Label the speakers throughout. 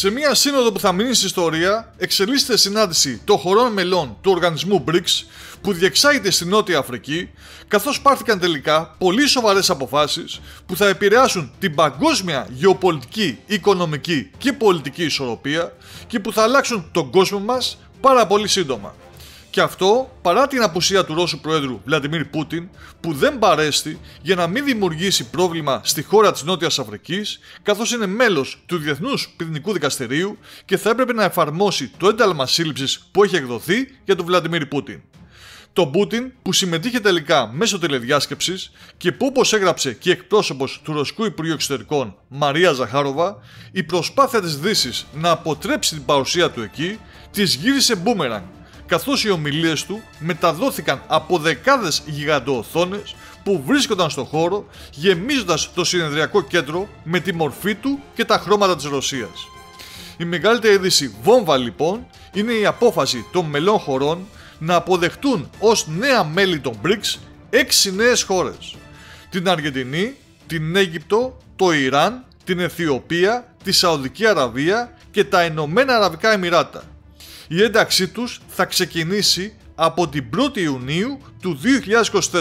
Speaker 1: Σε μια σύνοδο που θα μείνει στην ιστορία, εξελίσσεται συνάντηση των χωρών μελών του οργανισμού BRICS που διεξάγεται στη Νότια Αφρική, καθώς πάρθηκαν τελικά πολύ σοβαρές αποφάσεις που θα επηρεάσουν την παγκόσμια γεωπολιτική, οικονομική και πολιτική ισορροπία και που θα αλλάξουν τον κόσμο μας πάρα πολύ σύντομα. Και αυτό παρά την απουσία του Ρώσου Προέδρου Βλαντιμίρ Πούτιν, που δεν παρέστη για να μην δημιουργήσει πρόβλημα στη χώρα της Νότιας Αφρικής, καθώς είναι μέλος του Διεθνούς Ποινικού Δικαστηρίου και θα έπρεπε να εφαρμόσει το ένταλμα σύλληψης που έχει εκδοθεί για τον Βλαντιμίρ Πούτιν. Τον Πούτιν που συμμετείχε τελικά μέσω τηλεδιάσκεψης και που, όπως έγραψε και η εκπρόσωπος του Ρωσικού Υπουργείου Εξωτερικών Μαρία Ζαχάροβα, η προσπάθεια της Δύσης να αποτρέψει την παρουσία του εκεί της γύρισε μπούμεραγκ, καθώς οι ομιλίες του μεταδόθηκαν από δεκάδες γιγαντοοθόνες που βρίσκονταν στο χώρο, γεμίζοντας το συνεδριακό κέντρο με τη μορφή του και τα χρώματα της Ρωσίας. Η μεγαλύτερη είδηση βόμβα λοιπόν είναι η απόφαση των μελών χωρών να αποδεχτούν ως νέα μέλη των BRICS 6 νέες χώρες: την Αργεντινή, την Αίγυπτο, το Ιράν, την Αιθιοπία, τη Σαουδική Αραβία και τα Ηνωμένα Αραβικά Εμιράτα. Η ένταξή τους θα ξεκινήσει από την 1η Ιουνίου του 2024.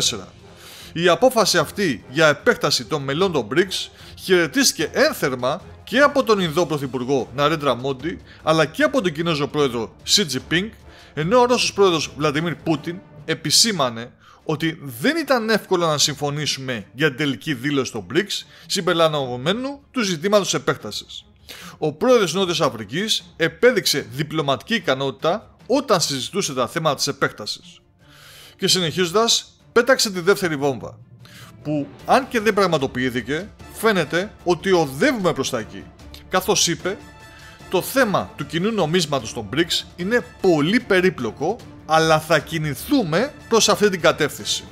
Speaker 1: Η απόφαση αυτή για επέκταση των μελών των BRICS χαιρετίστηκε ένθερμα και από τον Ινδό Πρωθυπουργό Ναρέντρα Μόντι, αλλά και από τον Κινέζο Πρόεδρο Σι Τζινπίνγκ, ενώ ο Ρώσος Πρόεδρος Βλαντιμίρ Πούτιν επισήμανε ότι δεν ήταν εύκολο να συμφωνήσουμε για την τελική δήλωση των BRICS συμπεριλαμβανομένου του ζητήματος επέκτασης. Ο πρόεδρος της Νότιας Αφρικής επέδειξε διπλωματική ικανότητα όταν συζητούσε τα θέματα της επέκτασης. Και συνεχίζοντας, πέταξε τη δεύτερη βόμβα, που αν και δεν πραγματοποιήθηκε, φαίνεται ότι οδεύουμε προς τα εκεί. Καθώς είπε, το θέμα του κοινού νομίσματος των BRICS είναι πολύ περίπλοκο, αλλά θα κινηθούμε προς αυτή την κατεύθυνση.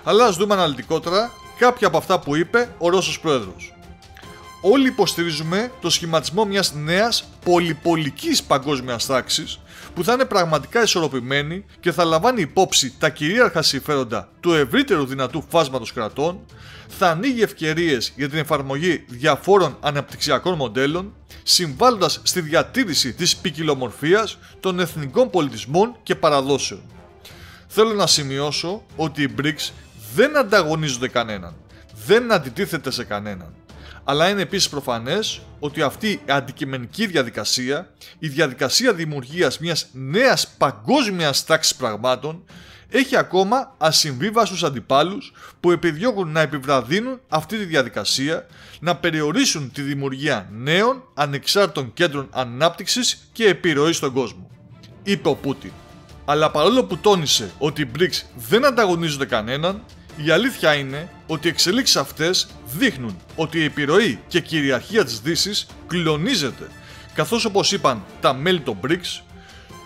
Speaker 1: Αλλά ας δούμε αναλυτικότερα κάποια από αυτά που είπε ο Ρώσος Πρόεδρος. Όλοι υποστηρίζουμε το σχηματισμό μιας νέας πολυπολικής παγκόσμιας τάξης που θα είναι πραγματικά ισορροπημένη και θα λαμβάνει υπόψη τα κυρίαρχα συμφέροντα του ευρύτερου δυνατού φάσματος κρατών, θα ανοίγει ευκαιρίες για την εφαρμογή διαφόρων αναπτυξιακών μοντέλων, συμβάλλοντας στη διατήρηση της ποικιλομορφίας των εθνικών πολιτισμών και παραδόσεων. Θέλω να σημειώσω ότι οι BRICS δεν ανταγωνίζονται κανέναν, δεν αντιτίθεται σε κανέναν. Αλλά είναι επίσης προφανές ότι αυτή η αντικειμενική διαδικασία, η διαδικασία δημιουργίας μιας νέας παγκόσμιας τάξης πραγμάτων, έχει ακόμα ασυμβίβαστους αντιπάλους που επιδιώκουν να επιβραδύνουν αυτή τη διαδικασία, να περιορίσουν τη δημιουργία νέων ανεξάρτητων κέντρων ανάπτυξης και επιρροής στον κόσμο, είπε ο Πούτιν. Αλλά παρόλο που τόνισε ότι οι BRICS δεν ανταγωνίζονται κανέναν, η αλήθεια είναι ότι οι εξελίξεις αυτές δείχνουν ότι η επιρροή και κυριαρχία της Δύσης κλονίζεται, καθώς όπως είπαν τα μέλη των BRICS,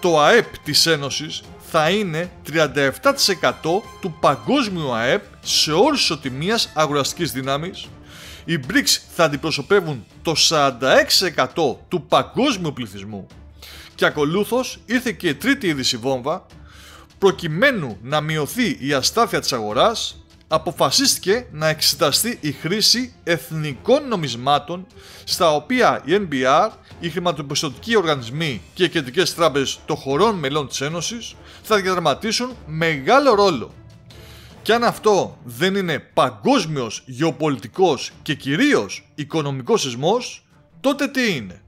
Speaker 1: το ΑΕΠ της Ένωσης θα είναι 37% του παγκόσμιου ΑΕΠ σε όρους ισοτιμίας αγοραστικής δύναμης, οι BRICS θα αντιπροσωπεύουν το 46% του παγκόσμιου πληθυσμού και ακολούθως ήρθε και η τρίτη είδηση βόμβα. Προκειμένου να μειωθεί η αστάθεια της αγοράς, αποφασίστηκε να εξεταστεί η χρήση εθνικών νομισμάτων στα οποία η NBR, οι χρηματοπιστωτικοί οργανισμοί και οι κεντρικές τράπεζες των χωρών μελών της Ένωσης θα διαδραματίσουν μεγάλο ρόλο. Και αν αυτό δεν είναι παγκόσμιος γεωπολιτικός και κυρίως οικονομικός σεισμός, τότε τι είναι?